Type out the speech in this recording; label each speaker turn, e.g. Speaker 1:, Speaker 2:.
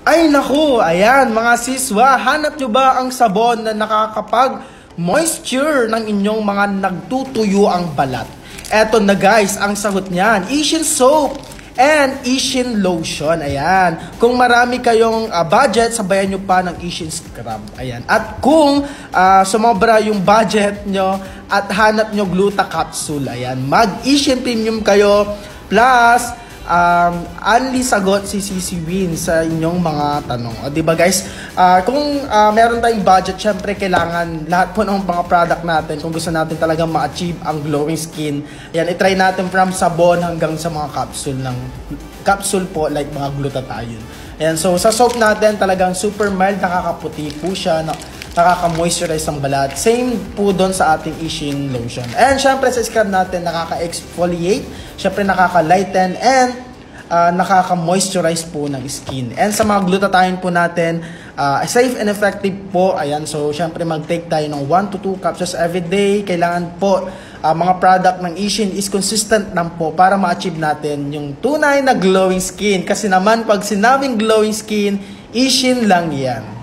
Speaker 1: Ay naku, ayan mga siswa, hanap nyo ba ang sabon na nakakapag-moisture ng inyong mga nagtutuyo ang balat? Eto na guys, ang sagot niyan, Ishin Soap and Ishin Lotion. Ayan, kung marami kayong budget, sabayan nyo pa ng Ishin Scrub. Ayan, at kung sumobra yung budget nyo at hanap nyo Gluta Capsule, ayan, mag-Ishin Premium kayo plus only sagot si CC Win sa inyong mga tanong. O, diba guys? Kung meron tayong budget, syempre kailangan lahat po ng mga product natin, kung gusto natin talaga ma-achieve ang glowing skin, yan, itry natin from sabon hanggang sa mga capsule po, like mga glutathione. Ayan, so sa soap natin, talagang super mild, nakakaputi po siya, nakaka-moisturize ang balat. Same po doon sa ating Ishin Lotion. And syempre sa scrub natin, nakaka-exfoliate, syempre nakaka-lighten, and nakaka-moisturize po ng skin. And sa mga glutathione po natin, safe and effective po. Ayan, so syempre mag-take tayo ng 1 to 2 capsules every day. Kailangan po mga product ng Ishin is consistent lang po para ma-achieve natin yung tunay na glowing skin. Kasi naman pag sinabing glowing skin, Ishin lang yan.